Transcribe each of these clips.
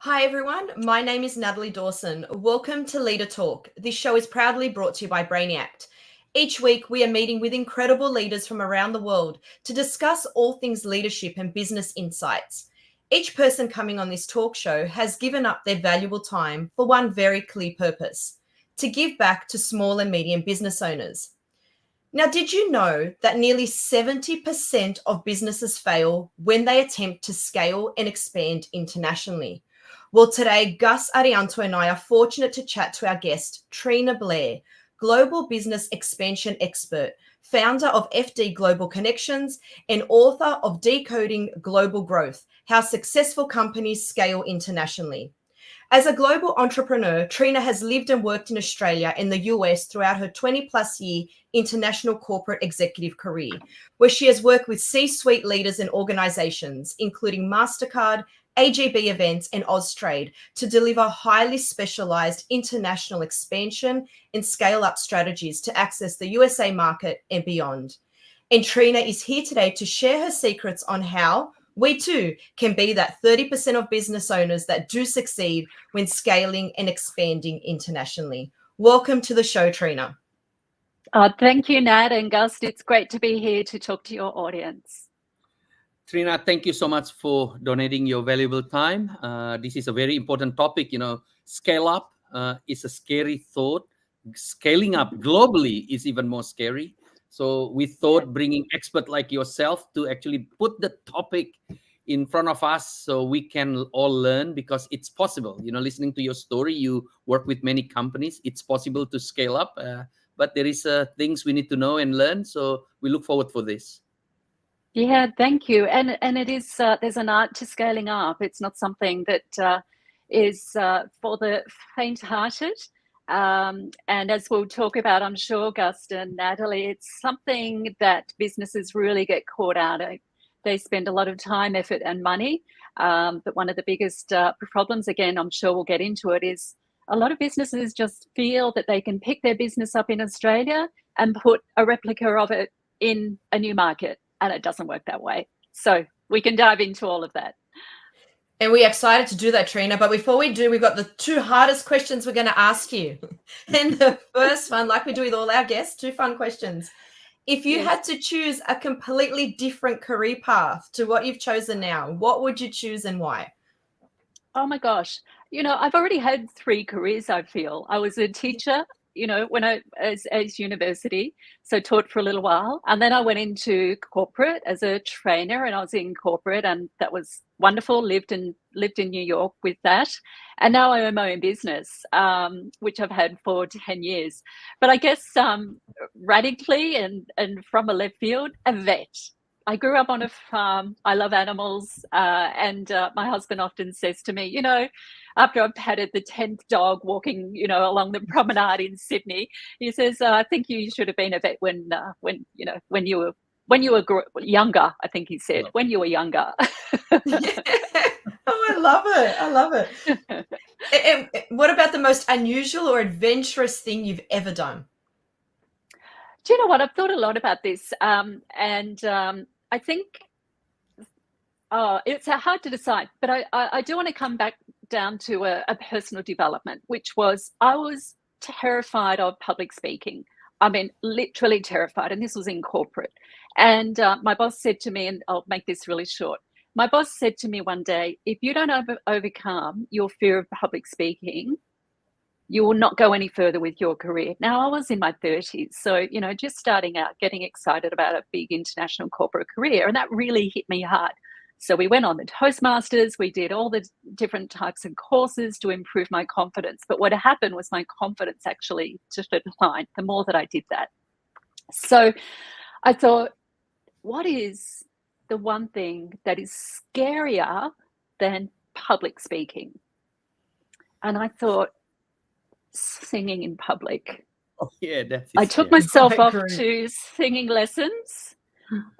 Hi everyone, my name is Natalie Dawson. Welcome to Leader Talk. This show is proudly brought to you by Brainiact. Each week we are meeting with incredible leaders from around the world to discuss all things leadership and business insights. Each person coming on this talk show has given up their valuable time for one very clear purpose: to give back to small and medium business owners. Now, did you know that nearly 70% of businesses fail when they attempt to scale and expand internationally? Well, today, Gus, Arianto, and I are fortunate to chat to our guest, Trena Blair, global business expansion expert, founder of FD Global Connections, and author of Decoding Global Growth: How Successful Companies Scale Internationally. As a global entrepreneur, Trena has lived and worked in Australia and the US throughout her 20-plus year international corporate executive career, where she has worked with C-suite leaders and organizations, including MasterCard, AGB Events, and Austrade, to deliver highly specialized international expansion and scale-up strategies to access the USA market and beyond. And Trena is here today to share her secrets on how we too can be that 30% of business owners that do succeed when scaling and expanding internationally. Welcome to the show, Trena. Thank you, Nat and Gust. It's great to be here to talk to your audience. Trena, thank you so much for donating your valuable time. This is a very important topic. Scale up is a scary thought. Scaling up globally is even more scary. So we thought bringing expert like yourself to actually put the topic in front of us so we can all learn, because it's possible. Listening to your story, you work with many companies. It's possible to scale up, but there is things we need to know and learn. So we look forward for this. Yeah, thank you. And it is there's an art to scaling up. It's not something that is for the faint-hearted. And as we'll talk about, I'm sure, Gust and Natalie, it's something that businesses really get caught out of. They spend a lot of time, effort, and money. But one of the biggest problems, again, I'm sure we'll get into it, is a lot of businesses just feel that they can pick their business up in Australia and put a replica of it in a new market. And it doesn't work that way. So we can dive into all of that. And we're excited to do that, Trena. But before we do, we've got the two hardest questions we're going to ask you. And the first one, like we do with all our guests, two fun questions. If you had to choose a completely different career path to what you've chosen now, what would you choose and why? Oh my gosh. I've already had 3 careers, I feel. I was a teacher, when I as university, so taught for a little while. And then I went into corporate as a trainer, and I was in corporate, and that was wonderful. Lived in New York with that. And now I own my own business, which I've had for 10 years. But I guess radically and from a left field, a vet. I grew up on a farm. I love animals. And my husband often says to me, after I've petted the 10th dog walking, along the promenade in Sydney, he says, I think you should have been a vet when you were younger, I think he said, when you were younger. Yeah. Oh, I love it. And what about the most unusual or adventurous thing you've ever done? Do you know what? I've thought a lot about this. I think it's hard to decide, but I do want to come back down to a personal development, which was I was terrified of public speaking. I mean, literally terrified. And this was in corporate. And my boss said to me, and I'll make this really short. My boss said to me one day, if you don't overcome your fear of public speaking, you will not go any further with your career. Now, I was in my 30s, so, just starting out, getting excited about a big international corporate career, and that really hit me hard. So we went on the Toastmasters, we did all the different types of courses to improve my confidence. But what happened was my confidence actually just declined the more that I did that. So I thought, what is the one thing that is scarier than public speaking? And I thought, singing in public. Oh yeah, I took myself off to singing lessons.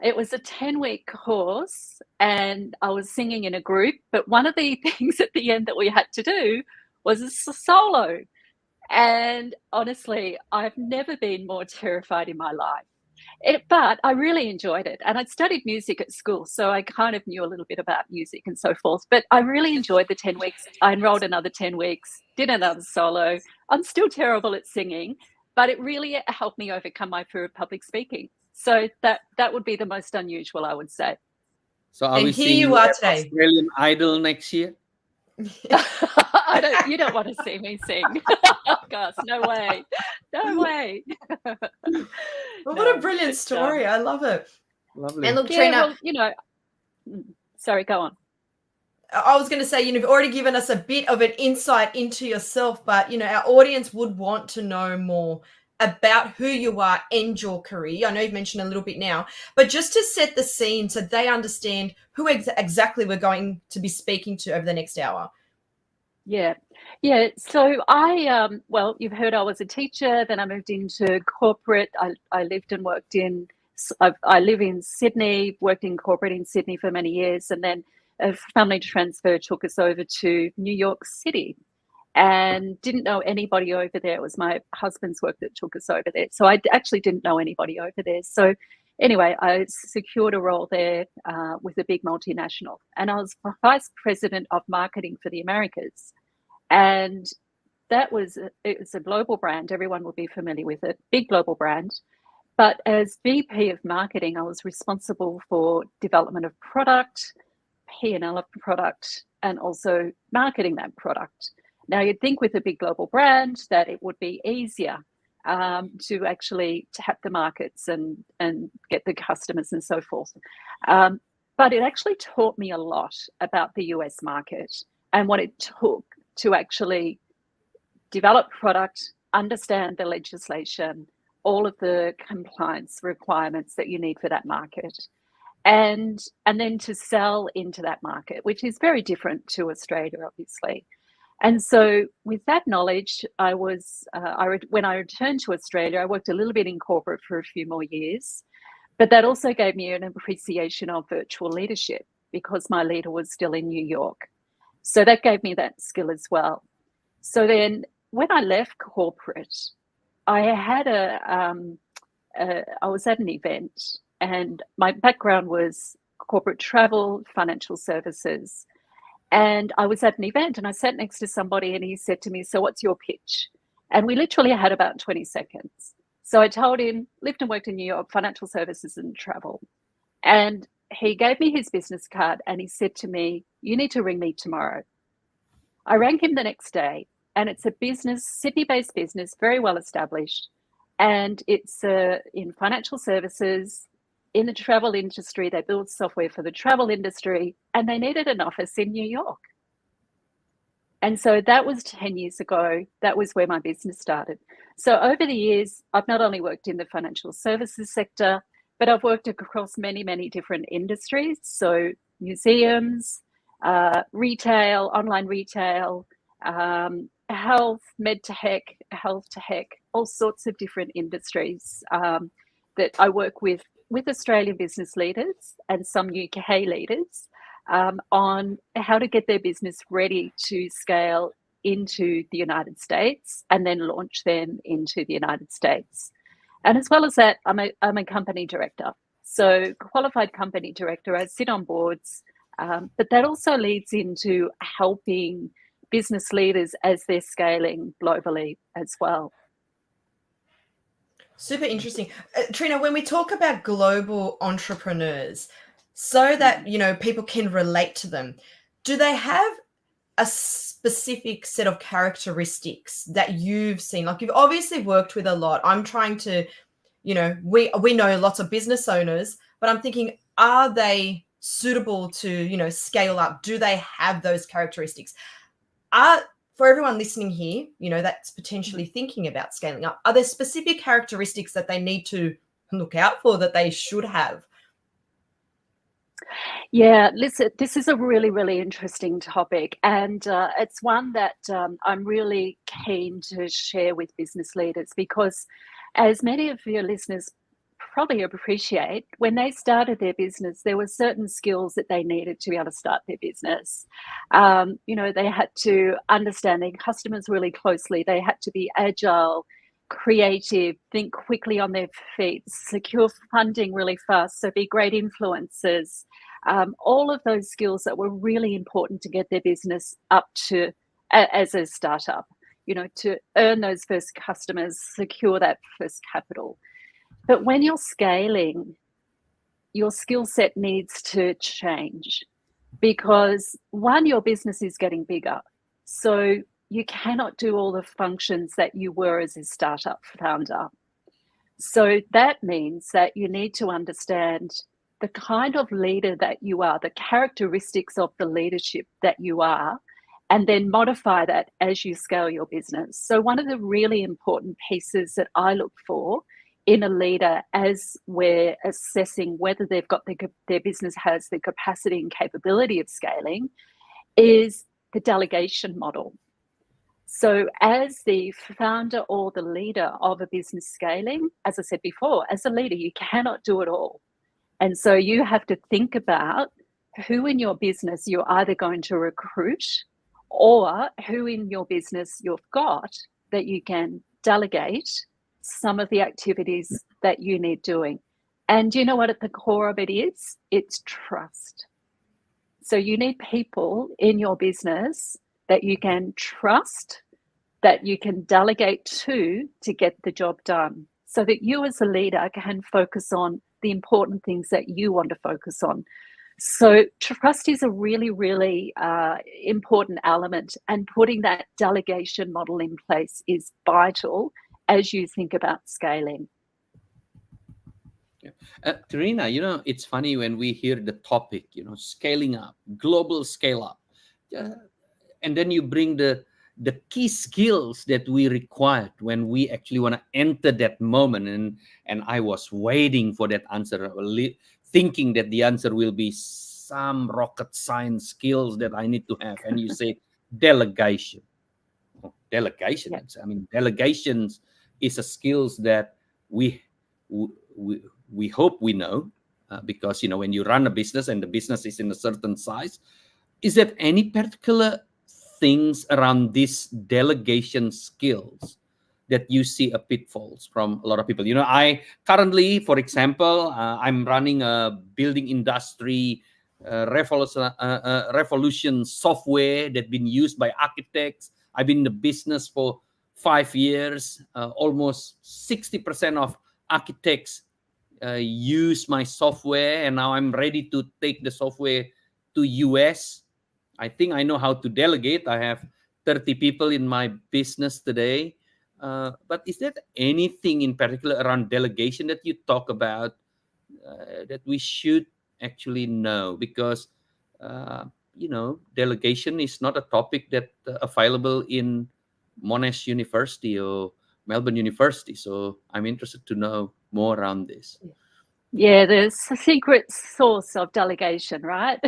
It was a 10-week course, and I was singing in a group. But one of the things at the end that we had to do was a solo. And honestly, I've never been more terrified in my life. But I really enjoyed it. And I'd studied music at school, so I kind of knew a little bit about music and so forth. But I really enjoyed the 10 weeks. I enrolled another 10 weeks, did another solo. I'm still terrible at singing, but it really helped me overcome my fear of public speaking. So that would be the most unusual, I would say. So are And we here seeing you you are at today. Australian Idol next year? You don't want to see me sing. Gus, no way. No way. Well, what a brilliant story. I love it. Lovely. And look, Yeah, Trena, well, you know, sorry, go on. I was going to say, you've already given us a bit of an insight into yourself, but, our audience would want to know more about who you are and your career. I know you've mentioned a little bit now, but just to set the scene so they understand who exactly we're going to be speaking to over the next hour. Yeah. So well, you've heard I was a teacher, then I moved into corporate. I lived and worked I live in Sydney, worked in corporate in Sydney for many years, and then a family transfer took us over to New York City, and didn't know anybody over there. It was my husband's work that took us over there. So I actually didn't know anybody over there. So anyway, I secured a role there with a big multinational, and I was vice president of marketing for the Americas. And it was a global brand. Everyone will be familiar with it, big global brand. But as VP of marketing, I was responsible for development of product, P&L of the product, and also marketing that product. Now, you'd think with a big global brand that it would be easier to actually tap the markets and get the customers and so forth. But it actually taught me a lot about the US market and what it took to actually develop product, understand the legislation, all of the compliance requirements that you need for that market, and then to sell into that market, which is very different to Australia, obviously. And so with that knowledge, when I returned to Australia, I worked a little bit in corporate for a few more years, but that also gave me an appreciation of virtual leadership because my leader was still in New York. So that gave me that skill as well. So then when I left corporate, I had I was at an event, and my background was corporate travel, financial services. And I was at an event and I sat next to somebody and he said to me, "So what's your pitch?" And we literally had about 20 seconds. So I told him, lived and worked in New York, financial services and travel. And he gave me his business card and he said to me, "You need to ring me tomorrow." I rang him the next day, and it's a business, Sydney-based business, very well established. And it's in financial services, in the travel industry. They build software for the travel industry, and they needed an office in New York. And so that was 10 years ago. That was where my business started. So over the years, I've not only worked in the financial services sector, but I've worked across many, many different industries. So museums, retail, online retail, health, med tech, health tech, all sorts of different industries that I work with Australian business leaders and some UK leaders on how to get their business ready to scale into the United States and then launch them into the United States. And as well as that, I'm a company director. So qualified company director, I sit on boards, but that also leads into helping business leaders as they're scaling globally as well. Super interesting. Trena, when we talk about global entrepreneurs, so that, people can relate to them, do they have a specific set of characteristics that you've seen? Like, you've obviously worked with a lot. I'm trying to, we know lots of business owners, but I'm thinking, are they suitable to, scale up? Do they have those characteristics? For everyone listening here, that's potentially thinking about scaling up, are there specific characteristics that they need to look out for, that they should have? Yeah, listen, this is a really, really interesting topic. And it's one that I'm really keen to share with business leaders, because as many of your listeners probably appreciate, when they started their business, there were certain skills that they needed to be able to start their business. They had to understand their customers really closely. They had to be agile. creative, think quickly on their feet, secure funding really fast, so be great influencers. All of those skills that were really important to get their business up to as a startup, to earn those first customers, secure that first capital. But when you're scaling, your skill set needs to change because one, your business is getting bigger. So you cannot do all the functions that you were as a startup founder. So that means that you need to understand the kind of leader that you are, the characteristics of the leadership that you are, and then modify that as you scale your business. So one of the really important pieces that I look for in a leader as we're assessing whether they've got their business has the capacity and capability of scaling is the delegation model. So as the founder or the leader of a business scaling, as I said before, as a leader, you cannot do it all. And so you have to think about who in your business you're either going to recruit or who in your business you've got that you can delegate some of the activities that you need doing. And you know what at the core of it is? It's trust. So you need people in your business that you can trust, that you can delegate to get the job done, so that you as a leader can focus on the important things that you want to focus on. So trust is a really, really important element, and putting that delegation model in place is vital as you think about scaling. Trena, it's funny when we hear the topic, scaling up, global scale up. And then you bring the key skills that we required when we actually want to enter that moment. And I was waiting for that answer, thinking that the answer will be some rocket science skills that I need to have. And you say delegation. Delegation. Yeah. I mean, delegations is a skills that we hope we know, because when you run a business and the business is in a certain size, is there any particular things around these delegation skills that you see a pitfalls from a lot of people? I currently, for example, I'm running a building industry revolution software that's been used by architects. I've been in the business for 5 years. Almost 60% of architects use my software, and now I'm ready to take the software to U.S. I think I know how to delegate. I have 30 people in my business today. But is there anything in particular around delegation that you talk about that we should actually know? Because, delegation is not a topic that available in Monash University or Melbourne University. So I'm interested to know more around this. Yeah, there's a secret source of delegation, right?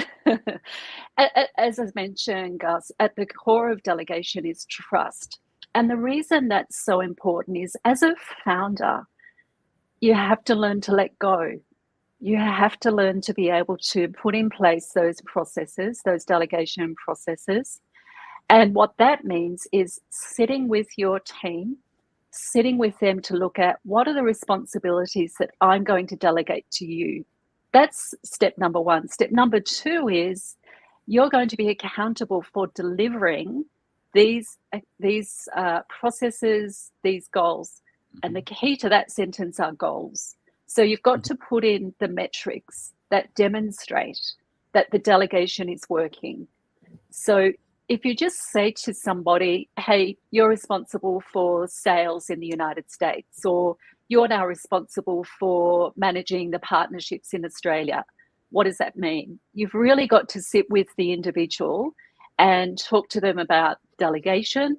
As I mentioned, Gus, at the core of delegation is trust. And the reason that's so important is, as a founder, you have to learn to let go. You have to learn to be able to put in place those processes, those delegation processes. And what that means is sitting with your team, sitting with them to look at what are the responsibilities that I'm going to delegate to you. That's step number one. Step number two is you're going to be accountable for delivering these processes, these goals. And the key to that sentence are goals. So you've got to put in the metrics that demonstrate that the delegation is working. So if you just say to somebody, hey, you're responsible for sales in the United States, or you're now responsible for managing the partnerships in Australia, what does that mean? You've really got to sit with the individual and talk to them about delegation,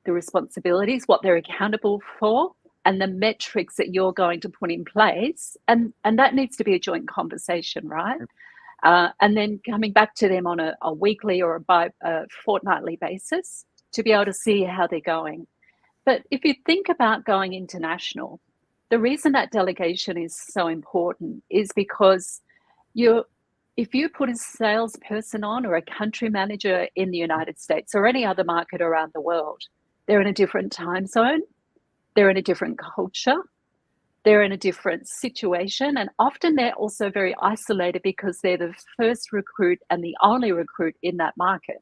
the responsibilities, what they're accountable for, and the metrics that you're going to put in place. And that needs to be a joint conversation, right? And then coming back to them on a weekly or a fortnightly basis to be able to see how they're going. But if you think about going international, the reason that delegation is so important is because if you put a salesperson on or a country manager in the United States or any other market around the world, they're in a different time zone. they're in a different culture, they're in a different situation, and often they're also very isolated because they're the first recruit and the only recruit in that market.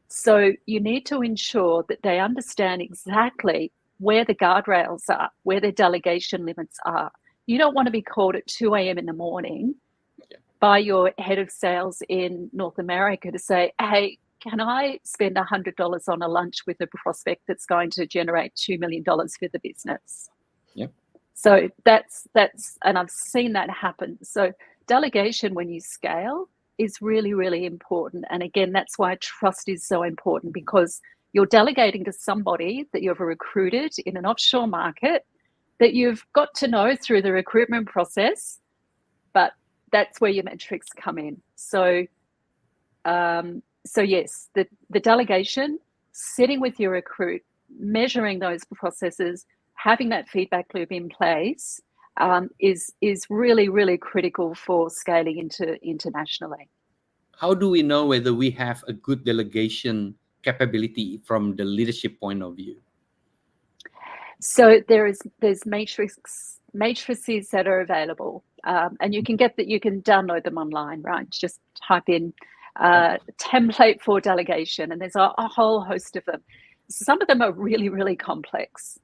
So you need to ensure that they understand exactly where the guardrails are, where their delegation limits are. You don't want to be called at 2 a.m. in the morning by your head of sales in North America to say, hey, can I spend $100 on a lunch with a prospect that's going to generate $2 million for the business? Yep. So that's, and I've seen that happen. So delegation, when you scale, is really, really important. And again, that's why trust is so important, because you're delegating to somebody that you've recruited in an offshore market that you've got to know through the recruitment process, but that's where your metrics come in. So, yes, the delegation, sitting with your recruit, measuring those processes, having that feedback loop in place is really, really critical for scaling internationally. How do we know whether we have a good delegation capability from the leadership point of view? So there's matrices that are available, and you can download them online, right? Just type in template for delegation, and there's a whole host of them. Some of them are really, really complex.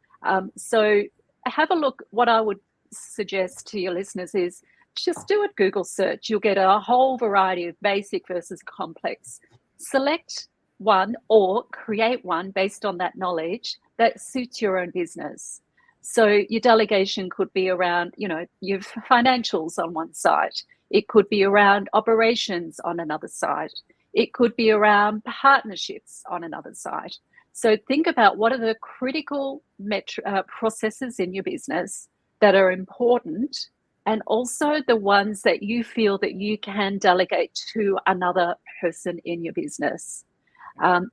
So have a look. What I would suggest to your listeners is just do a Google search. You'll get a whole variety of basic versus complex. Select one or create one based on that knowledge that suits your own business. So your delegation could be around, your financials on one side. It could be around operations on another side. It could be around partnerships on another side. So think about what are the critical processes in your business that are important, and also the ones that you feel that you can delegate to another person in your business.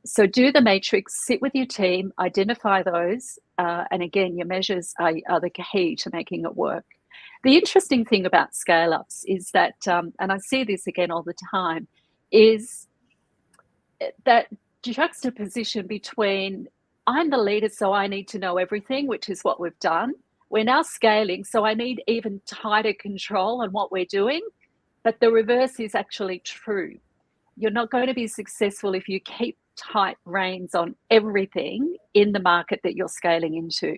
So do the matrix, sit with your team, identify those, and again, your measures are the key to making it work. The interesting thing about scale-ups is that, and I see this again all the time, is that juxtaposition between I'm the leader, so I need to know everything, which is what we've done. We're now scaling, so I need even tighter control on what we're doing. But the reverse is actually true. You're not going to be successful if you keep tight reins on everything in the market that you're scaling into,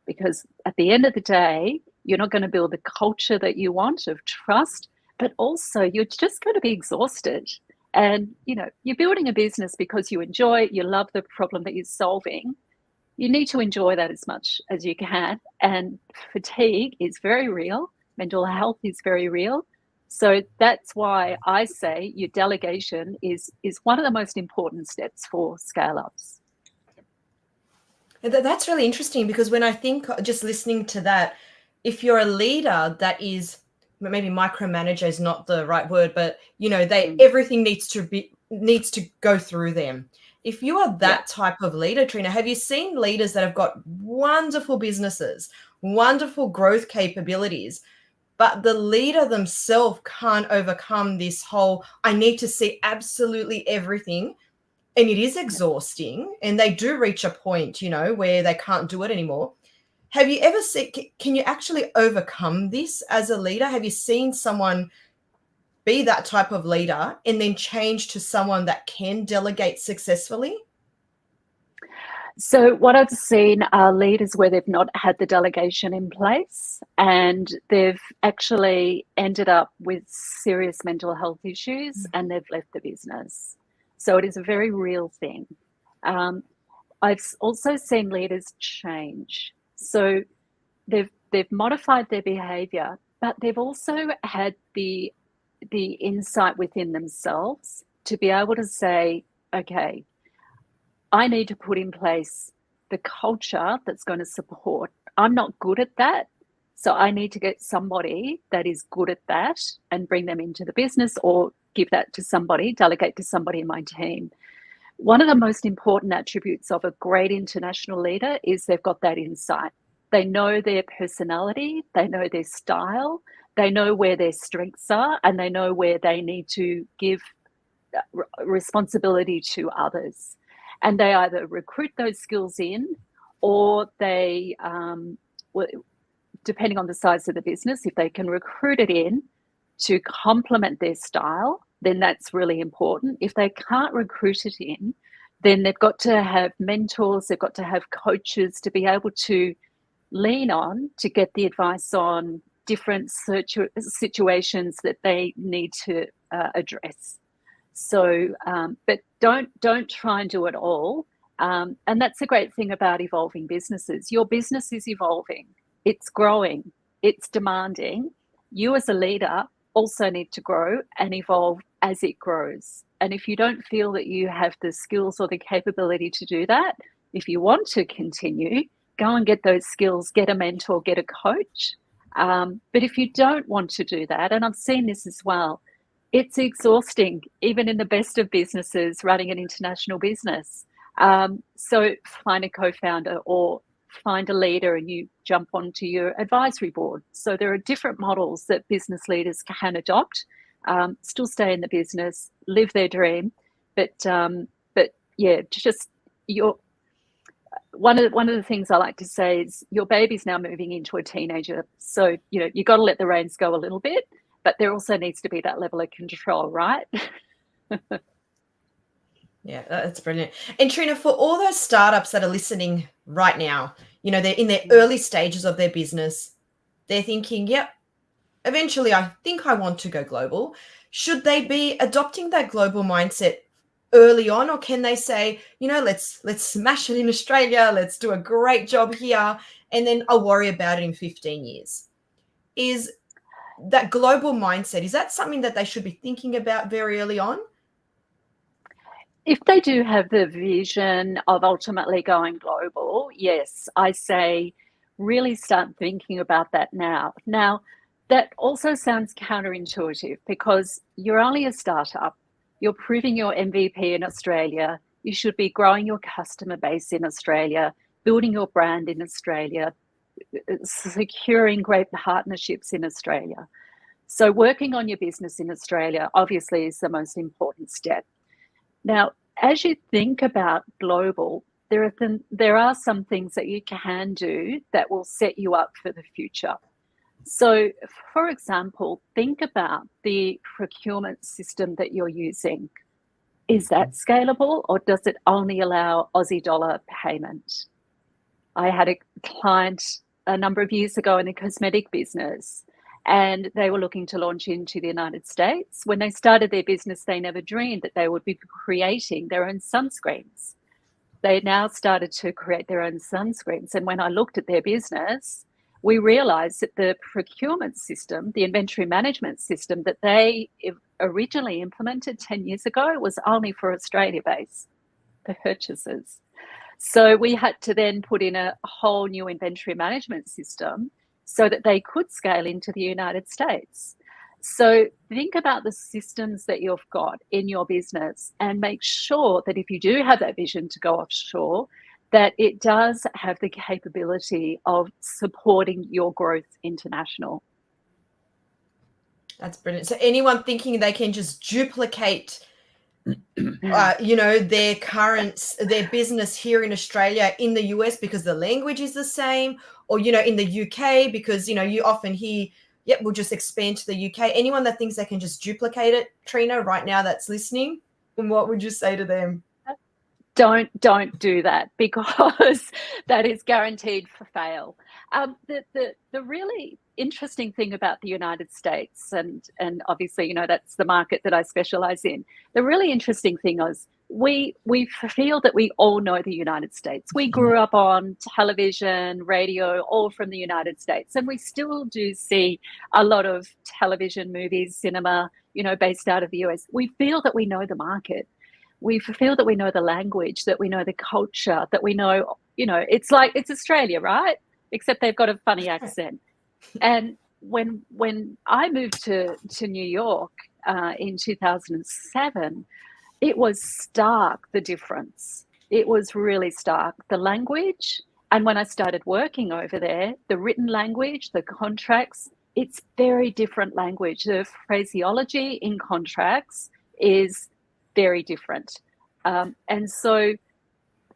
because at the end of the day, you're not going to build the culture that you want of trust, but also you're just going to be exhausted. And, you're building a business because you enjoy it, you love the problem that you're solving. You need to enjoy that as much as you can. And fatigue is very real. Mental health is very real. So that's why I say your delegation is one of the most important steps for scale-ups. That's really interesting, because when I think, just listening to that, if you're a leader that is, maybe micromanager is not the right word, but everything needs to go through them. If you are that type of leader, Trena, have you seen leaders that have got wonderful businesses, wonderful growth capabilities, but the leader themselves can't overcome this whole, I need to see absolutely everything, and it is exhausting, and they do reach a point, where they can't do it anymore. Have you ever seen, can you actually overcome this as a leader? Have you seen someone be that type of leader and then change to someone that can delegate successfully? So what I've seen are leaders where they've not had the delegation in place, and they've actually ended up with serious mental health issues, and they've left the business. So it is a very real thing. I've also seen leaders change. So they've modified their behavior, but they've also had the insight within themselves to be able to say, okay, I need to put in place the culture that's going to support. I'm not good at that, so I need to get somebody that is good at that and bring them into the business, or give that to somebody, delegate to somebody in my team. One of the most important attributes of a great international leader is they've got that insight. They know their personality, they know their style, they know where their strengths are, and they know where they need to give responsibility to others. And they either recruit those skills in, or they, depending on the size of the business, if they can recruit it in to complement their style, then that's really important. If they can't recruit it in, then they've got to have mentors, they've got to have coaches to be able to lean on to get the advice on different situations that they need to address. So, but don't try and do it all. And that's the great thing about evolving businesses. Your business is evolving, it's growing, it's demanding. You as a leader also need to grow and evolve as it grows. And if you don't feel that you have the skills or the capability to do that, if you want to continue, go and get those skills, get a mentor, get a coach. But if you don't want to do that, and I've seen this as well, it's exhausting, even in the best of businesses, running an international business. So find a co-founder or find a leader and you jump onto your advisory board. So there are different models that business leaders can adopt, still stay in the business, live their dream. But yeah, just one of the things I like to say is your baby's now moving into a teenager. So, you got to let the reins go a little bit, but there also needs to be that level of control, right? Yeah, that's brilliant. And Trena, for all those startups that are listening right now, they're in their early stages of their business. They're thinking, yep, eventually I think I want to go global. Should they be adopting that global mindset early on, or can they say, let's smash it in Australia, let's do a great job here, and then I'll worry about it in 15 years? Is that global mindset, is that something that they should be thinking about very early on? If they do have the vision of ultimately going global, yes, I say really start thinking about that now. Now, that also sounds counterintuitive because you're only a startup. You're proving your MVP in Australia. You should be growing your customer base in Australia, building your brand in Australia, securing great partnerships in Australia. So working on your business in Australia obviously is the most important step. Now, as you think about global, there are some things that you can do that will set you up for the future. So, for example, think about the procurement system that you're using. Is that scalable, or does it only allow Aussie dollar payment? I had a client a number of years ago in the cosmetic business, and they were looking to launch into the United States. When they started their business, they never dreamed that they would be creating their own sunscreens. They now started to create their own sunscreens. And when I looked at their business, we realized that the procurement system, the inventory management system that they originally implemented 10 years ago was only for Australia-based purchases. So we had to then put in a whole new inventory management system so that they could scale into the United States. So think about the systems that you've got in your business and make sure that if you do have that vision to go offshore, that it does have the capability of supporting your growth international. That's brilliant. So anyone thinking they can just duplicate their business here in Australia, in the US, because the language is the same, or, in the UK, because, you often hear, yep, we'll just expand to the UK. Anyone that thinks they can just duplicate it, Trena, right now that's listening, and what would you say to them? Don't do that, because that is guaranteed for fail. The really interesting thing about the United States, and obviously, that's the market that I specialize in. The really interesting thing is we feel that we all know the United States. We grew up on television, radio, all from the United States, and we still do see a lot of television, movies, cinema, based out of the US. We feel that we know the market. We feel that we know the language, that we know the culture, that we know, it's like it's Australia, right? Except they've got a funny accent. And when I moved to New York in 2007, it was stark, the difference. It was really stark. The language, and when I started working over there, the written language, the contracts, it's very different language. The phraseology in contracts is very different. And so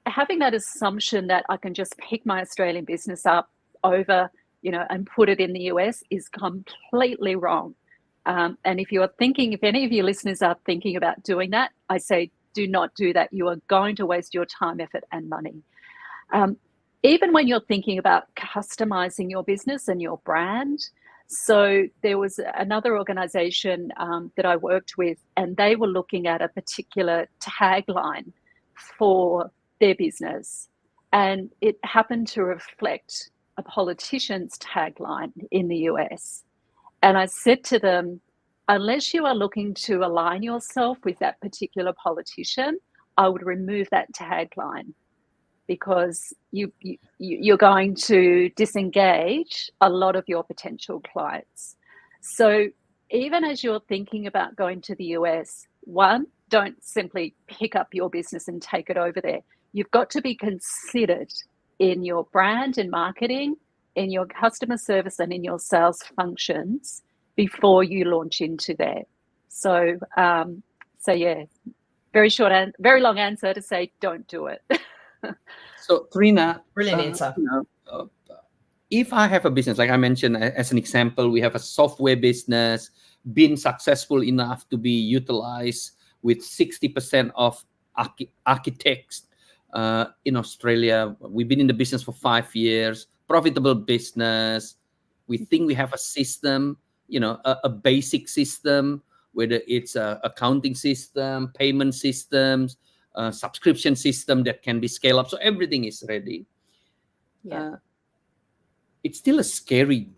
having that assumption that I can just pick my Australian business up over, and put it in the US is completely wrong. And if any of your listeners are thinking about doing that, I say do not do that. You are going to waste your time, effort, and money. Even when you're thinking about customizing your business and your brand. So there was another organization that I worked with, and they were looking at a particular tagline for their business, and it happened to reflect a politician's tagline in the US. And I said to them, unless you are looking to align yourself with that particular politician, I would remove that tagline, because you're going to disengage a lot of your potential clients. So even as you're thinking about going to the US, one, don't simply pick up your business and take it over there. You've got to be considered in your brand and marketing, in your customer service, and in your sales functions before you launch into there. So yeah, very long answer to say don't do it. So Trena, Brilliant answer. If I have a business, like I mentioned as an example, we have a software business, been successful enough to be utilized with 60% of architects in Australia. We've been in the business for 5 years, profitable business. We think we have a system, a basic system, whether it's a accounting system, payment systems, subscription system that can be scaled up. So everything is ready. Yeah. It's still a scary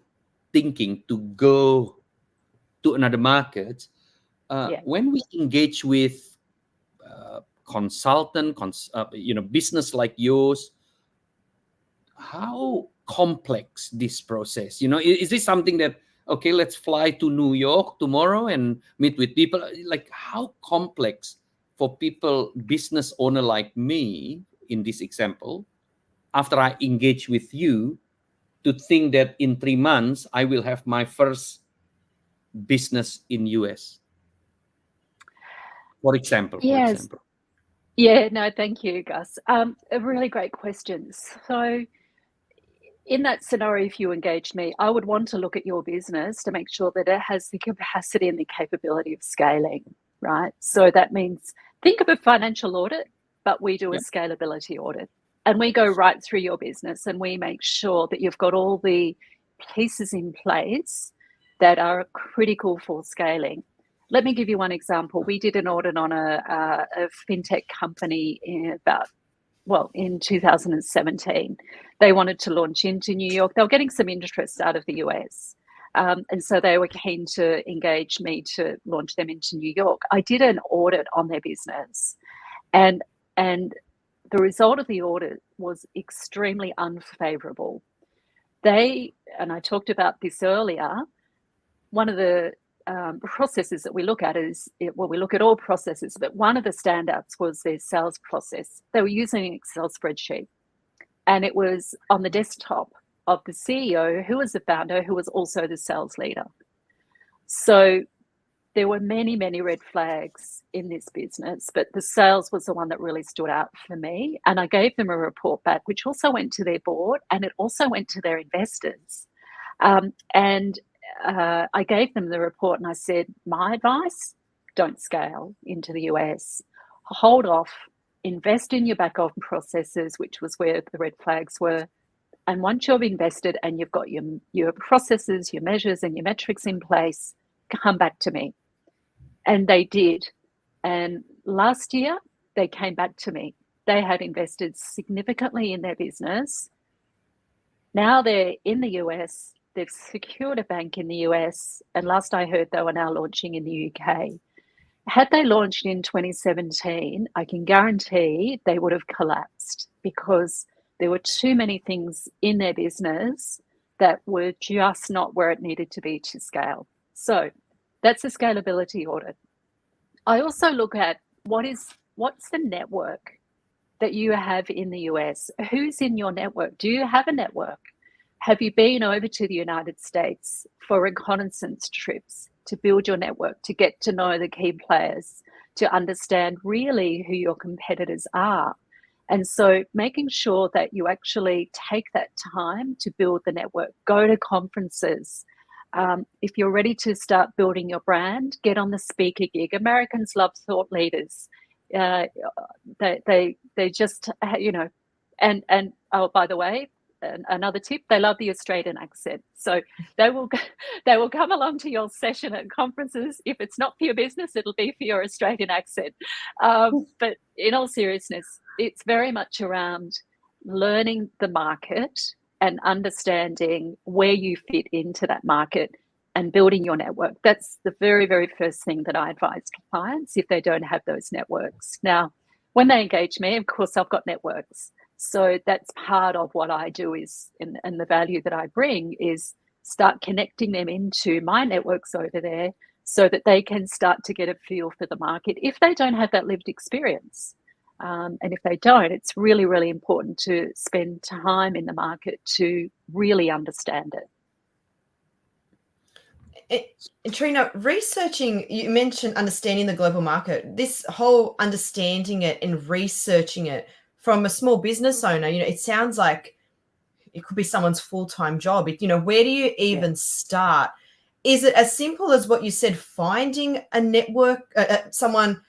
thinking to go to another market. When we engage with consultant, business like yours, how complex this process? Is this something that, okay, let's fly to New York tomorrow and meet with people? Like, how complex for people, business owner like me, in this example, after I engage with you, to think that in 3 months I will have my first business in US, for example. Yes. Yeah, no, thank you, Gus. A really great question. So in that scenario, if you engage me, I would want to look at your business to make sure that it has the capacity and the capability of scaling, right? So that means think of a financial audit, but we do a scalability audit. And we go right through your business and we make sure that you've got all the pieces in place that are critical for scaling. Let me give you one example. We did an audit on a fintech company in 2017. They wanted to launch into New York. They were getting some interest out of the US. And so they were keen to engage me to launch them into New York. I did an audit on their business, and the result of the audit was extremely unfavorable. And I talked about this earlier, one of the processes that we look at we look at all processes, but one of the standouts was their sales process. They were using an Excel spreadsheet, and it was on the desktop of the CEO, who was the founder, who was also the sales leader. So there were many, many red flags in this business, but the sales was the one that really stood out for me. And I gave them a report back, which also went to their board, and it also went to their investors. I gave them the report and I said, my advice, don't scale into the US. Hold off, invest in your back office processes, which was where the red flags were. And once you've invested and you've got your processes, your measures and your metrics in place, come back to me. And they did. And last year, they came back to me. They had invested significantly in their business. Now they're in the US. They've secured a bank in the US. And last I heard, they were now launching in the UK. Had they launched in 2017, I can guarantee they would have collapsed, because there were too many things in their business that were just not where it needed to be to scale. So that's a scalability audit. I also look at what's the network that you have in the US? Who's in your network? Do you have a network? Have you been over to the United States for reconnaissance trips to build your network, to get to know the key players, to understand really who your competitors are? And so making sure that you actually take that time to build the network, go to conferences. If you're ready to start building your brand, get on the speaker gig. Americans love thought leaders. They just, and oh, by the way, another tip, they love the Australian accent. So they will come along to your session at conferences. If it's not for your business, it'll be for your Australian accent. But in all seriousness, it's very much around learning the market and understanding where you fit into that market and building your network. That's the very, very first thing that I advise to clients if they don't have those networks. Now, when they engage me, of course, I've got networks. So that's part of what I do is, and the value that I bring is start connecting them into my networks over there so that they can start to get a feel for the market if they don't have that lived experience. And if they don't, it's really, really important to spend time in the market to really understand it. Trena, researching, you mentioned understanding the global market. This whole understanding it and researching it from a small business owner, it sounds like it could be someone's full-time job. Where do you even start? Is it as simple as what you said, finding a network, someone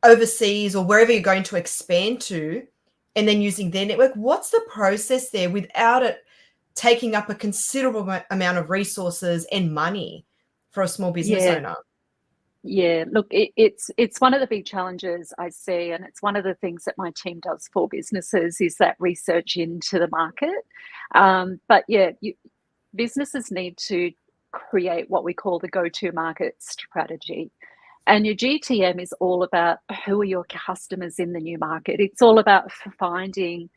overseas or wherever you're going to expand to, and then using their network? What's the process there without it taking up a considerable amount of resources and money for a small business owner? Yeah, look, it's one of the big challenges I see, and it's one of the things that my team does for businesses is that research into the market. But businesses need to create what we call the go-to market strategy. And your GTM is all about who are your customers in the new market. It's all about finding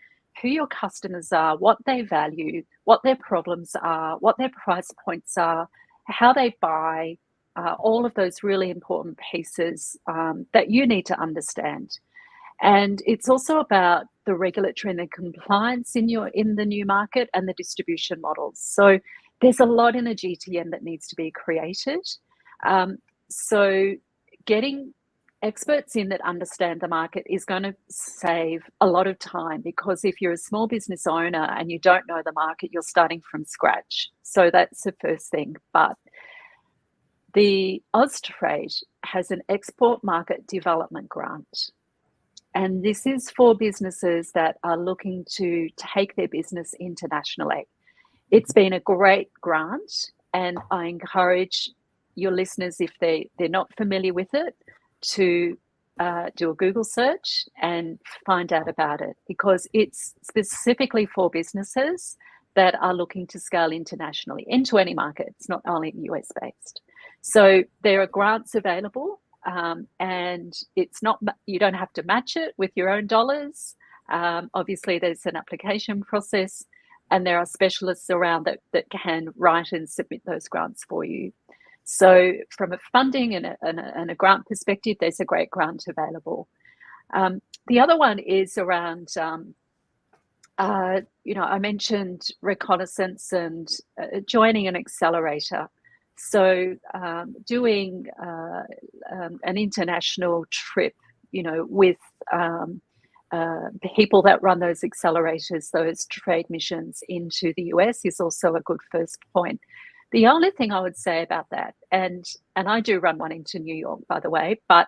who your customers are, what they value, what their problems are, what their price points are, how they buy, all of those really important pieces that you need to understand. And it's also about the regulatory and the compliance in the new market and the distribution models. So there's a lot in a GTM that needs to be created. So getting experts in that understand the market is going to save a lot of time, because if you're a small business owner and you don't know the market, you're starting from scratch. So that's the first thing. But the Austrade has an export market development grant. And this is for businesses that are looking to take their business internationally. It's been a great grant, and I encourage your listeners, if they're not familiar with it, to do a Google search and find out about it, because it's specifically for businesses that are looking to scale internationally into any market. It's not only US based. So there are grants available, and it's not, you don't have to match it with your own dollars. Obviously, there's an application process, and there are specialists around that can write and submit those grants for you. So from a funding and a grant perspective, there's a great grant available. The other one is around, I mentioned reconnaissance and joining an accelerator. So doing an international trip, with people that run those accelerators, those trade missions into the US is also a good first point. The only thing I would say about that, and I do run one into New York, by the way, but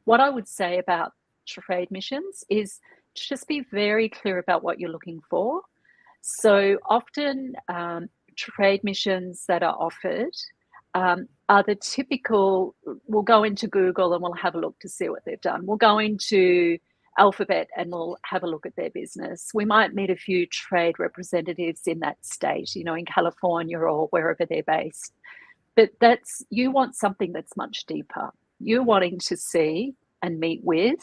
what I would say about trade missions is just be very clear about what you're looking for. So often trade missions that are offered are the typical, we'll go into Google and we'll have a look to see what they've done. We'll go into Alphabet and we'll have a look at their business. We might meet a few trade representatives in that state, in California or wherever they're based. But you want something that's much deeper. You're wanting to see and meet with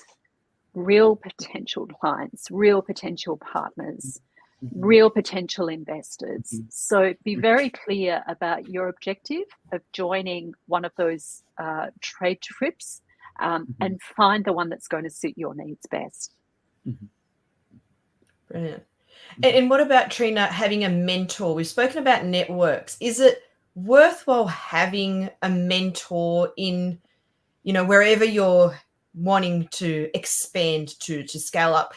real potential clients, real potential partners, real potential investors. So be very clear about your objective of joining one of those trade trips, and find the one that's going to suit your needs best. Brilliant. And what about, Trena, having a mentor? We've spoken about networks. Is it worthwhile having a mentor in, wherever you're wanting to expand to scale up,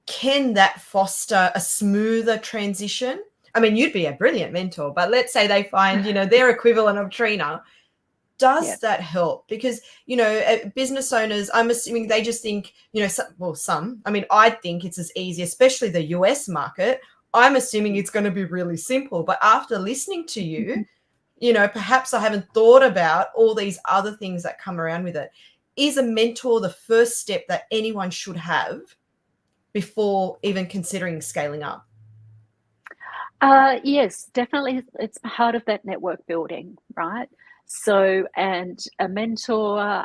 can that foster a smoother transition? I mean, you'd be a brilliant mentor, but let's say they find, their equivalent of Trena. Does that help? Because, business owners, I'm assuming they just think, some, I mean, I think it's as easy, especially the US market. I'm assuming it's going to be really simple. But after listening to you, perhaps I haven't thought about all these other things that come around with it. Is a mentor the first step that anyone should have before even considering scaling up? Yes, definitely. It's part of that network building, right? So, and a mentor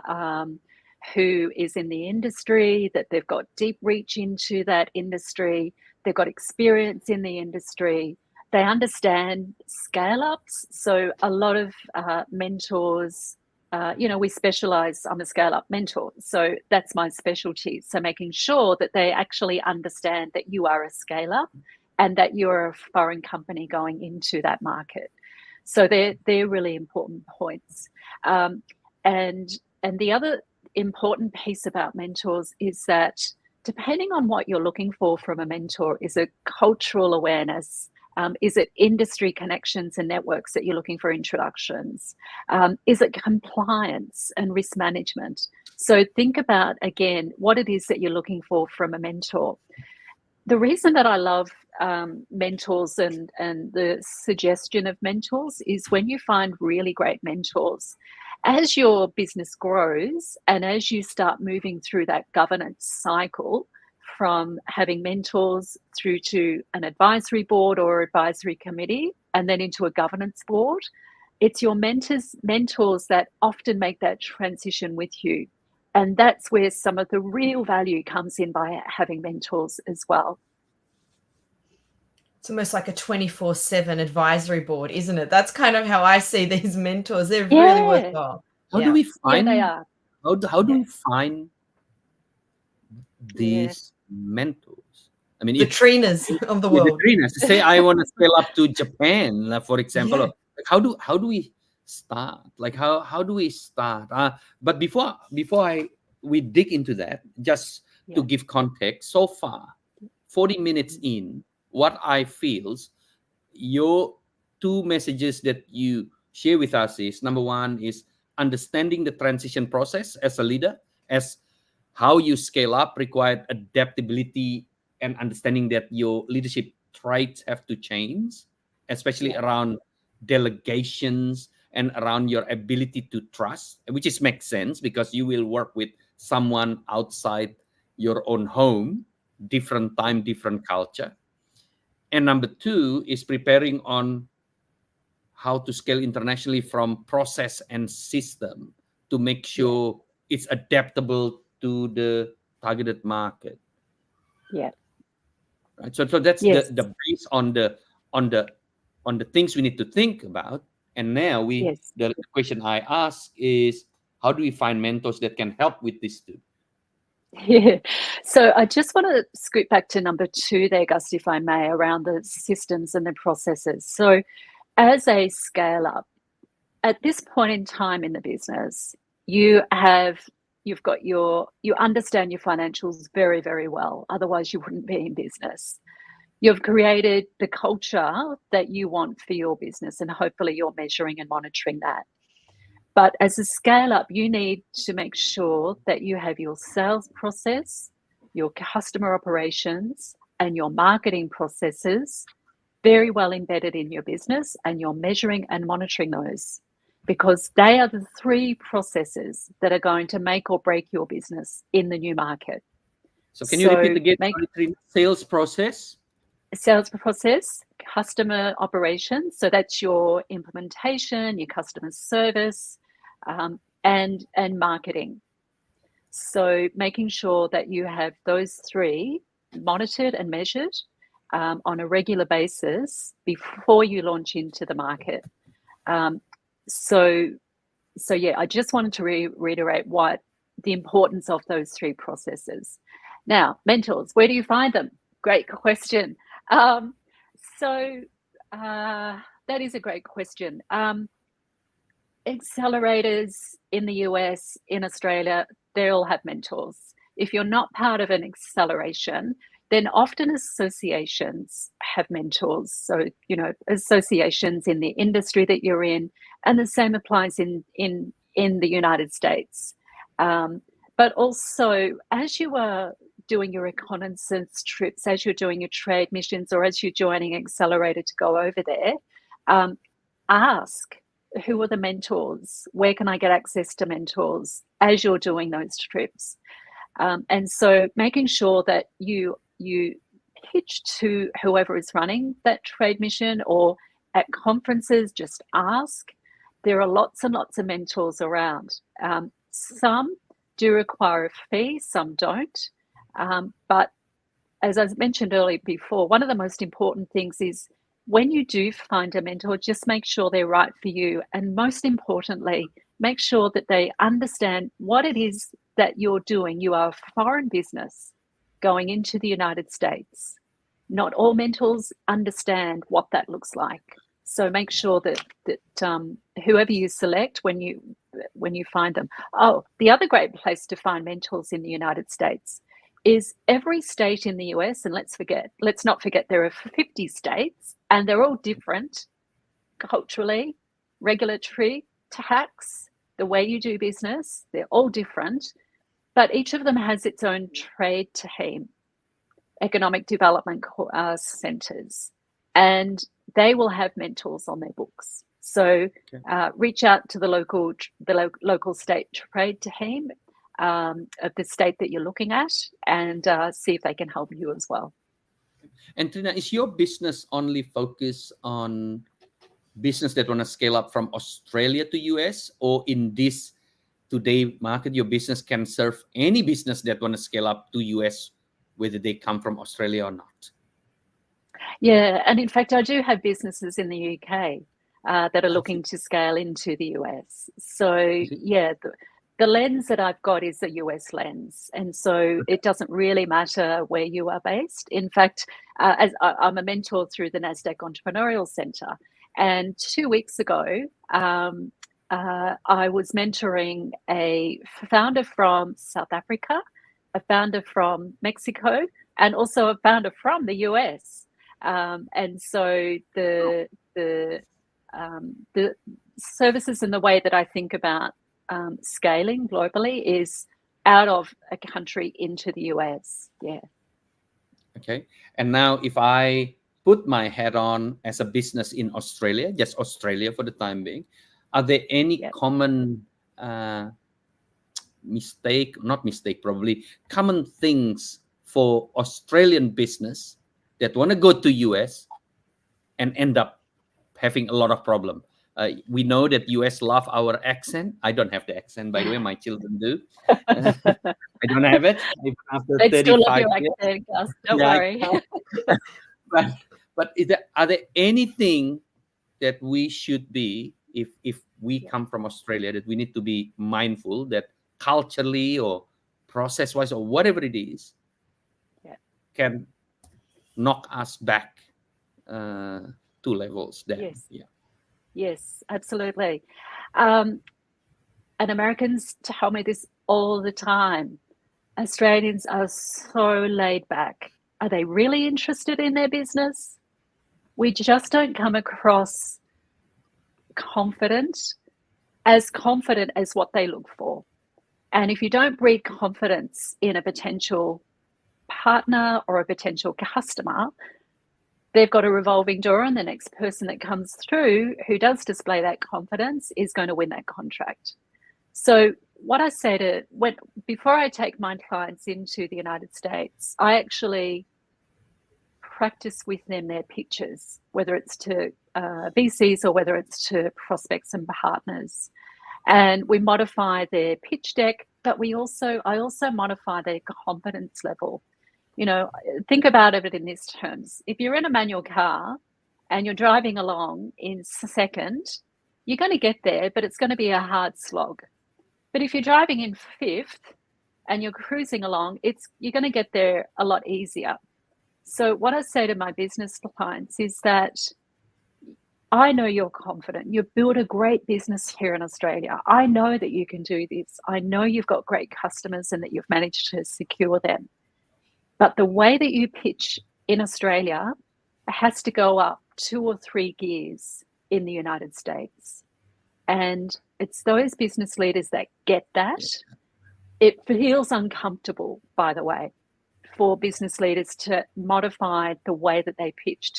who is in the industry, that they've got deep reach into that industry, they've got experience in the industry, they understand scale ups. So, a lot of mentors, we specialize. I'm a scale up mentor. So, that's my specialty. So, making sure that they actually understand that you are a scale up and that you're a foreign company going into that market. So they're really important points. And the other important piece about mentors is that depending on what you're looking for from a mentor, is it cultural awareness? Is it industry connections and networks that you're looking for introductions? Is it compliance and risk management? So think about, again, what it is that you're looking for from a mentor. The reason that I love mentors and the suggestion of mentors is when you find really great mentors, as your business grows and as you start moving through that governance cycle from having mentors through to an advisory board or advisory committee and then into a governance board, it's your mentors that often make that transition with you. And that's where some of the real value comes in by having mentors as well. It's almost like a 24/7 advisory board, isn't it? That's kind of how I see these mentors. They're really worthwhile. How do we find? they are. How do we find these mentors? I mean, the Trenas of the world. The Trenas. Say I want to scale up to Japan, for example. Like how do we start? Like how do we start? But before we dig into that, just to give context, so far, 40 minutes in, what I feel, your two messages that you share with us is, number one is understanding the transition process as a leader, as how you scale up required adaptability and understanding that your leadership traits have to change, especially around delegations and around your ability to trust, which makes sense because you will work with someone outside your own home, different time, different culture. And number two is preparing on how to scale internationally from process and system to make sure it's adaptable to the targeted market. Yeah. Right. So that's the base on the things we need to think about. And now the question I ask is, how do we find mentors that can help with this too? Yeah. So I just want to scoot back to number two there, Gus, if I may, around the systems and the processes. So as a scale up, at this point in time in the business, you understand your financials very, very well. Otherwise, you wouldn't be in business. You've created the culture that you want for your business, and hopefully you're measuring and monitoring that. But as a scale up, you need to make sure that you have your sales process, your customer operations, and your marketing processes very well embedded in your business, and you're measuring and monitoring those, because they are the three processes that are going to make or break your business in the new market. So can you repeat again? Sales process? Sales process, customer operations. So that's your implementation, your customer service, and marketing. So making sure that you have those three monitored and measured on a regular basis before you launch into the market. So I just wanted to reiterate what the importance of those three processes. Now, mentors, where do you find them? Great question. That is a great question. Accelerators in the US, in Australia, they all have mentors. If you're not part of an acceleration, then often associations have mentors. So, you know, associations in the industry that you're in, and the same applies in the United States. But also, as you are doing your reconnaissance trips, as you're doing your trade missions, or as you're joining Accelerator to go over there, ask, who are the mentors? Where can I get access to mentors as you're doing those trips? And so making sure that you pitch to whoever is running that trade mission, or at conferences, just ask. There are lots and lots of mentors around. Some do require a fee, some don't. But as I mentioned earlier before, one of the most important things is when you do find a mentor, just make sure they're right for you. And most importantly, make sure that they understand what it is that you're doing. You are a foreign business going into the United States. Not all mentors understand what that looks like. So make sure that whoever you select when you find them. Oh, the other great place to find mentors in the United States is every state in the US, and let's not forget there are 50 states, and they're all different culturally, regulatory, tax, the way you do business, they're all different, but each of them has its own trade team, economic development centers, and they will have mentors on their books. So reach out to the local state trade team of the state that you're looking at, and see if they can help you as well. And Trena, is your business only focused on business that want to scale up from Australia to US, or in this today market, your business can serve any business that want to scale up to US, whether they come from Australia or not? Yeah, and in fact, I do have businesses in the UK that are looking to scale into the US. So yeah, the lens that I've got is a US lens. And so it doesn't really matter where you are based. In fact, as I'm a mentor through the NASDAQ Entrepreneurial Center. And 2 weeks ago, I was mentoring a founder from South Africa, a founder from Mexico, and also a founder from the US. And so the services and the way that I think about scaling globally is out of a country into the US. Yeah. Okay. And now if I put my hat on as a business in Australia, just Australia for the time being, are there any common common things for Australian business that want to go to US and end up having a lot of problem? We know that US love our accent. I don't have the accent, by the way. My children do. I don't have it. Even after They 35 still love your years. accent, Gus. Don't worry. But are there anything that we should be, if we come from Australia, that we need to be mindful that culturally or process-wise or whatever it is, can knock us back 2 levels there? Yes. Yeah. Yes, absolutely. And Americans tell me this all the time. Australians are so laid back. Are they really interested in their business? We just don't come across confident as what they look for. And if you don't breed confidence in a potential partner or a potential customer, they've got a revolving door, and the next person that comes through who does display that confidence is going to win that contract. So what I say before I take my clients into the United States, I actually practice with them their pitches, whether it's to VCs or whether it's to prospects and partners. And we modify their pitch deck, but I also modify their confidence level. You know, think about it in these terms. If you're in a manual car and you're driving along in second, you're going to get there, but it's going to be a hard slog. But if you're driving in fifth and you're cruising along, you're going to get there a lot easier. So what I say to my business clients is that I know you're confident. You've built a great business here in Australia. I know that you can do this. I know you've got great customers and that you've managed to secure them. But the way that you pitch in Australia has to go up 2 or 3 gears in the United States. And it's those business leaders that get that. It feels uncomfortable, by the way, for business leaders to modify the way that they pitch.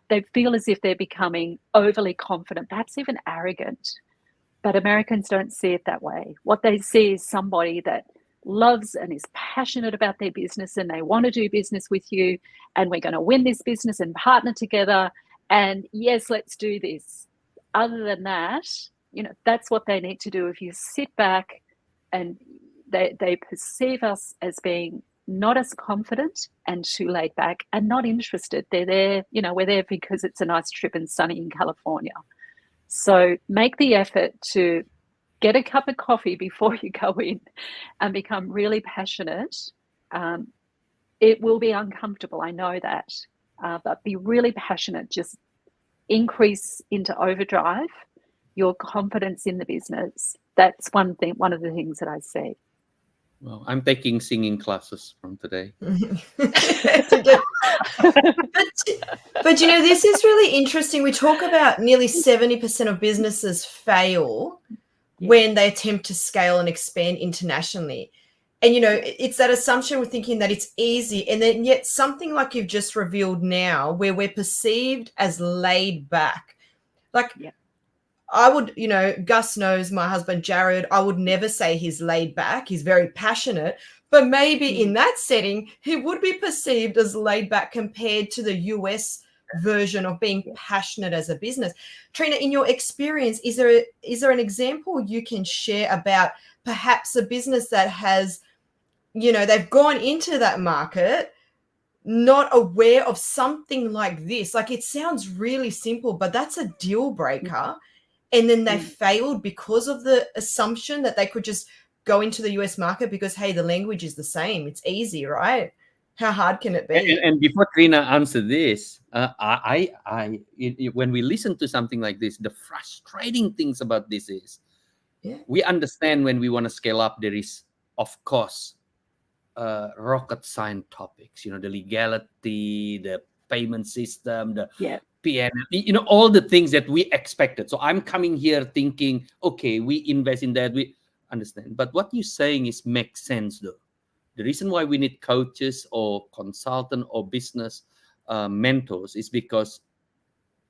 They feel as if they're becoming overly confident, perhaps even arrogant. But Americans don't see it that way. What they see is somebody that loves and is passionate about their business, and they want to do business with you, and we're going to win this business and partner together. And yes, let's do this. Other than that, that's what they need to do. If you sit back and they perceive us as being not as confident and too laid back and not interested. They're there, we're there because it's a nice trip and sunny in California. So make the effort to get a cup of coffee before you go in and become really passionate. It will be uncomfortable, I know that, but be really passionate. Just increase into overdrive your confidence in the business. That's one of the things that I see. Well, I'm taking singing classes from today. but this is really interesting. We talk about nearly 70% of businesses fail when they attempt to scale and expand internationally. And, it's that assumption we're thinking that it's easy. And then yet something like you've just revealed now, where we're perceived as laid back. I would, Gus knows my husband, Jared, I would never say he's laid back. He's very passionate. But maybe in that setting, he would be perceived as laid back compared to the US version of being passionate as a business. Trena, in your experience, is there an example you can share about perhaps a business that has, they've gone into that market not aware of something like this? Like, it sounds really simple, but that's a deal breaker. And then they failed because of the assumption that they could just go into the US market because, hey, the language is the same. It's easy, right? How hard can it be? And before Trena answer this, when we listen to something like this, the frustrating things about this is we understand when we want to scale up, there is, of course, rocket science topics, the legality, the payment system, the PN, all the things that we expected. So I'm coming here thinking, okay, we invest in that, we understand. But what you're saying makes sense, though. The reason why we need coaches or consultant or business mentors is because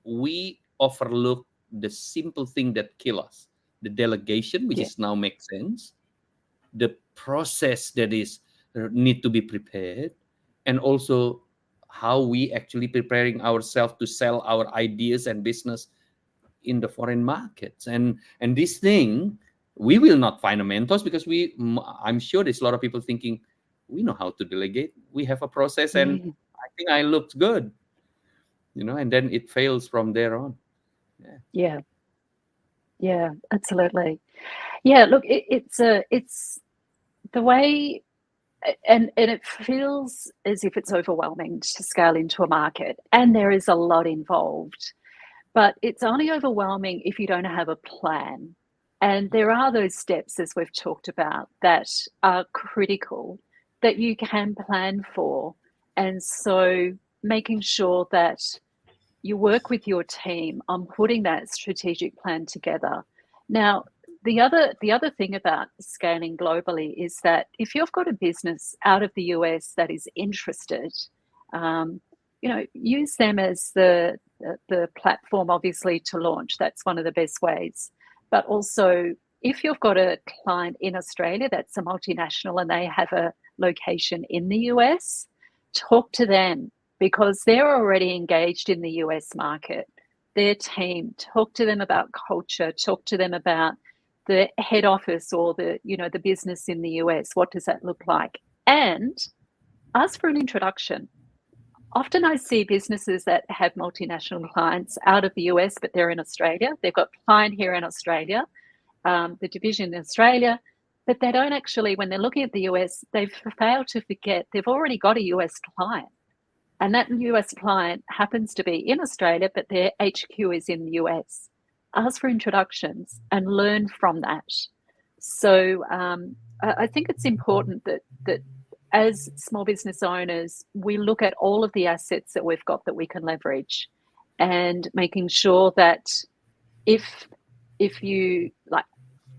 we overlook the simple thing that kill us. The delegation, which is now makes sense. The process that is need to be prepared. And also how we actually preparing ourselves to sell our ideas and business in the foreign markets. And this thing, we will not find a mentors because I'm sure there's a lot of people thinking, we know how to delegate. We have a process and I think I looked good, and then it fails from there on. Yeah, absolutely. Yeah, look, it's the way, and it feels as if it's overwhelming to scale into a market, and there is a lot involved, but it's only overwhelming if you don't have a plan. And there are those steps, as we've talked about, that are critical that you can plan for. And so making sure that you work with your team on putting that strategic plan together. Now, the other thing about scaling globally is that if you've got a business out of the US that is interested, use them as the platform, obviously, to launch. That's one of the best ways. But also, if you've got a client in Australia that's a multinational and they have a location in the US, talk to them because they're already engaged in the US market. Their team, talk to them about culture, talk to them about the head office or the business in the US. What does that look like? And ask for an introduction. Often I see businesses that have multinational clients out of the US, but they're in Australia. They've got a client here in Australia, the division in Australia, but they don't actually, when they're looking at the US, they've failed to forget they've already got a US client. and that US client happens to be in Australia, but their HQ is in the US. Ask for introductions and learn from that. So I think it's important that as small business owners, we look at all of the assets that we've got that we can leverage, and making sure that if you like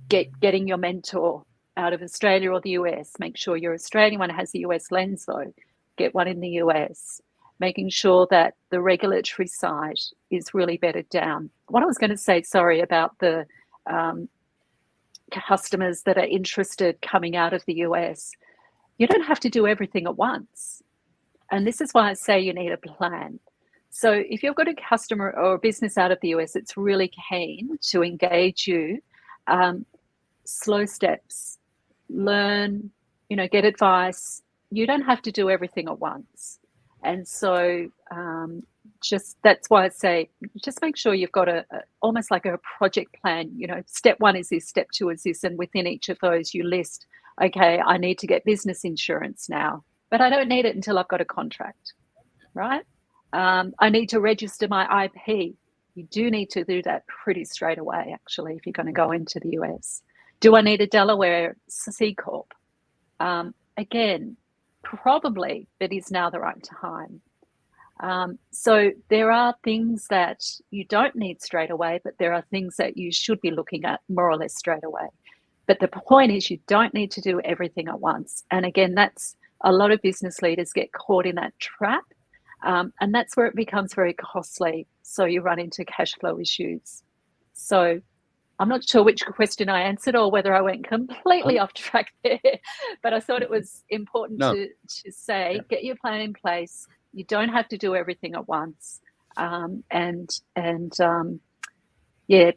getting your mentor out of Australia or the US, make sure your Australian one has the US lens though, get one in the US, making sure that the regulatory side is really bedded down. What I was going to say, sorry, about the customers that are interested coming out of the US, you don't have to do everything at once. And this is why I say you need a plan. So if you've got a customer or a business out of the US that's really keen to engage you, slow steps, learn, get advice. You don't have to do everything at once. And so that's why I say, just make sure you've got almost like a project plan. Step 1 is this, step 2 is this. And within each of those, you list, okay, I need to get business insurance now, but I don't need it until I've got a contract, right? I need to register my IP. You do need to do that pretty straight away, actually, if you're going to go into the US. Do I need a Delaware C Corp? Again, probably it is now the right time. So there are things that you don't need straight away, but there are things that you should be looking at more or less straight away. But the point is, you don't need to do everything at once. And again, that's a lot of business leaders get caught in that trap. And that's where it becomes very costly. So you run into cash flow issues. So I'm not sure which question I answered or whether I went completely off track there, but I thought it was important to say, get your plan in place. You don't have to do everything at once.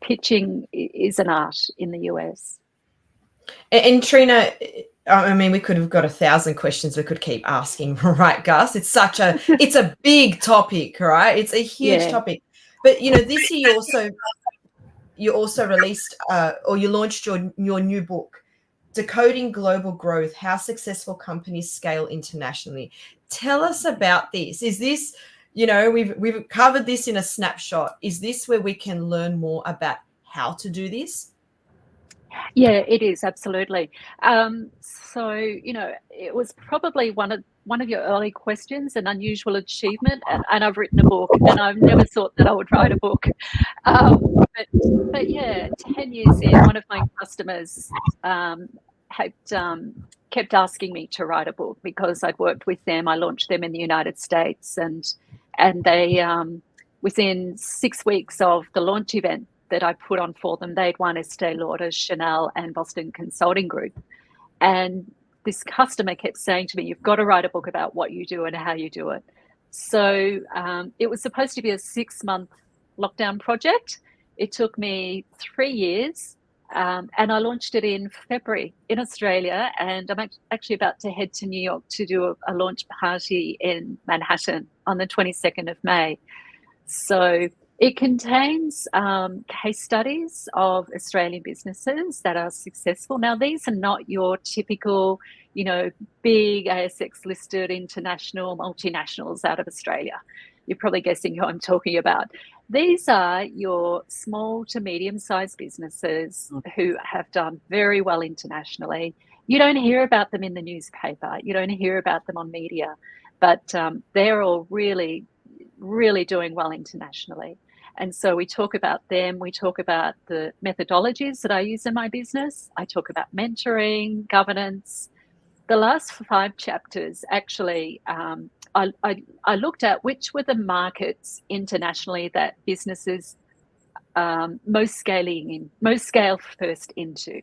Pitching is an art in the US. And Trena, I mean, we could have got 1,000 questions we could keep asking, right, Gus? It's a big topic, right? It's a huge topic. But, this year you also released or you launched your new book, Decoding Global Growth, How Successful Companies Scale Internationally. Tell us about this. Is this, we've covered this in a snapshot. Is this where we can learn more about how to do this? Yeah, it is, absolutely. So, it was probably one of your early questions, an unusual achievement, and I've written a book, and I've never thought that I would write a book. But yeah, 10 years in, one of my customers had kept asking me to write a book because I'd worked with them. I launched them in the United States, and they within 6 weeks of the launch event that I put on for them, they'd won Estee Lauder, Chanel, and Boston Consulting Group. And this customer kept saying to me, you've got to write a book about what you do and how you do it. So it was supposed to be a 6-month lockdown project. It took me 3 years, and I launched it in February in Australia, and I'm actually about to head to New York to do a launch party in Manhattan on the 22nd of May. So it contains case studies of Australian businesses that are successful. Now, these are not your typical, big ASX listed international multinationals out of Australia. You're probably guessing who I'm talking about. These are your small to medium-sized businesses who have done very well internationally. You don't hear about them in the newspaper. You don't hear about them on media, but they're all really, really doing well internationally. And so we talk about them. We talk about the methodologies that I use in my business. I talk about mentoring, governance. The last 5 chapters, actually, I looked at which were the markets internationally that businesses most scale first into.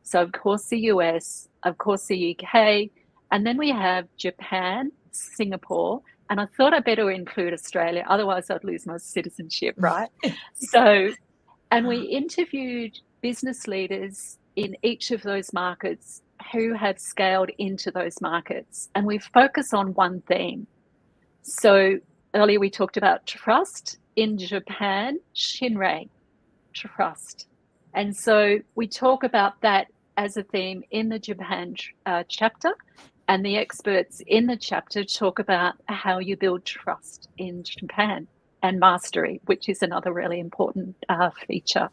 So, of course, the US, of course, the UK, and then we have Japan, Singapore, and I thought I'd better include Australia, otherwise I'd lose my citizenship, right? So, and we interviewed business leaders in each of those markets who have scaled into those markets, and we focus on one theme. So earlier we talked about trust. In Japan, Shinrei, trust. And so we talk about that as a theme in the Japan chapter. And the experts in the chapter talk about how you build trust in Japan and mastery, which is another really important feature.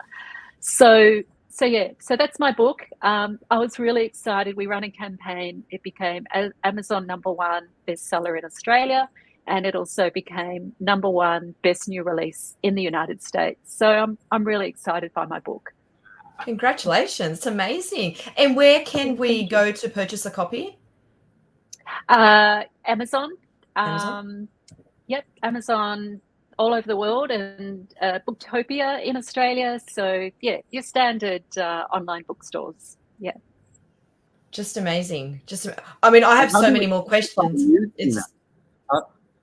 So that's my book. I was really excited. We ran a campaign. It became Amazon #1 bestseller in Australia, and it also became #1 best new release in the United States. So I'm really excited by my book. Congratulations. It's amazing. And where can we go to purchase a copy? Amazon. Amazon? Yep, Amazon all over the world, and Booktopia in Australia. So yeah, your standard online bookstores. Yeah. Just amazing. I mean, I have so many more questions.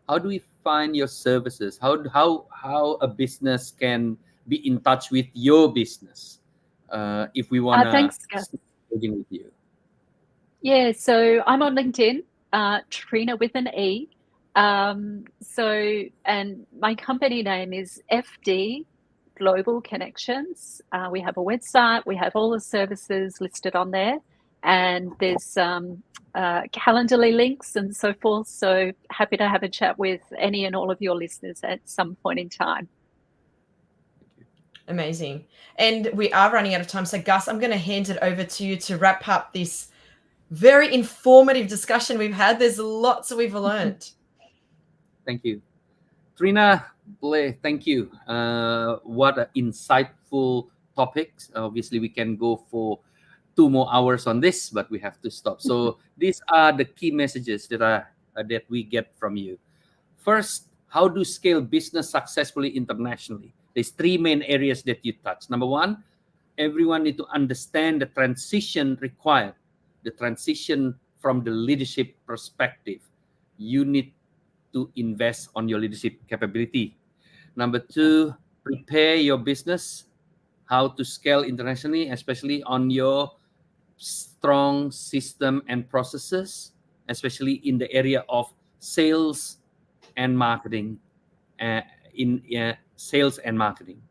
How do we find your services? How a business can be in touch with your business if we want to start working with you? Yeah, so I'm on LinkedIn, Trena with an E. And my company name is FD Global Connections. We have a website, we have all the services listed on there, and there's Calendarly links and so forth. So happy to have a chat with any and all of your listeners at some point in time. Amazing. And we are running out of time. So Gus, I'm going to hand it over to you to wrap up this very informative discussion we've had. There's lots that we've learned. Thank you. Trena Blair, thank you. What an insightful topics. Obviously, we can go for 2 more hours on this, but we have to stop. So these are the key messages that we get from you. First, how to scale business successfully internationally. There's 3 main areas that you touch. Number 1, everyone need to understand the transition required, the transition from the leadership perspective. You need to invest on your leadership capability. Number 2, prepare your business how to scale internationally, especially on your strong system and processes, especially in the area of sales and marketing. Sales and marketing.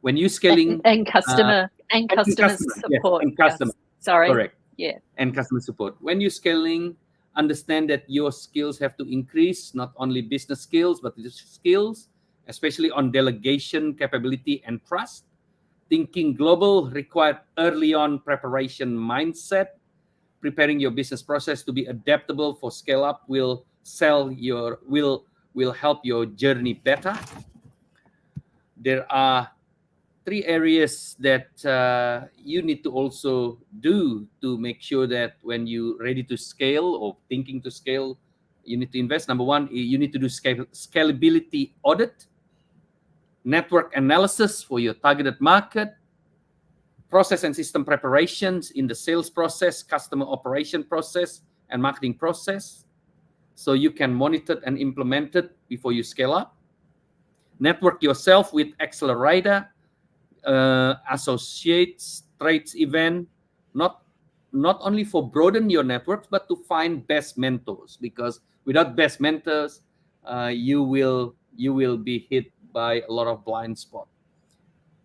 When you scaling and customer support. And customer. Yes. Sorry. Correct. Yeah. And customer support. When you're scaling, understand that your skills have to increase, not only business skills, but skills, especially on delegation capability and trust. Thinking global required early on preparation mindset. Preparing your business process to be adaptable for scale up will help your journey better. There are 3 areas that you need to also do to make sure that when you're ready to scale or thinking to scale, you need to invest. Number 1, you need to do scalability audit, network analysis for your targeted market, process and system preparations in the sales process, customer operation process, and marketing process, so you can monitor and implement it before you scale up. Network yourself with accelerator, associates, trades event, not only for broaden your network, but to find best mentors, because without best mentors, you will be hit by a lot of blind spot.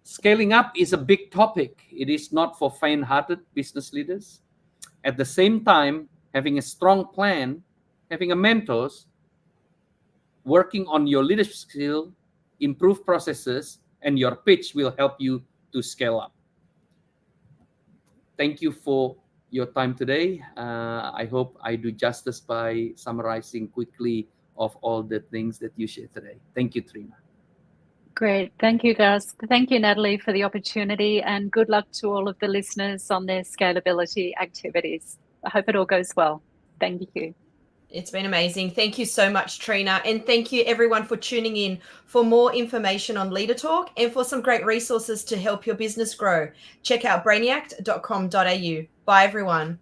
Scaling up is a big topic. It is not for faint-hearted business leaders. At the same time, having a strong plan, having a mentors, working on your leadership skill, improve processes, and your pitch will help you to scale up. Thank you for your time today. I hope I do justice by summarizing quickly of all the things that you shared today. Thank you, Trena. Great. Thank you, Gus. Thank you, Natalie, for the opportunity, and good luck to all of the listeners on their scalability activities. I hope it all goes well. Thank you. It's been amazing. Thank you so much, Trena. And thank you everyone for tuning in. For more information on Leader Talk and for some great resources to help your business grow, check out brainiact.com.au. Bye, everyone.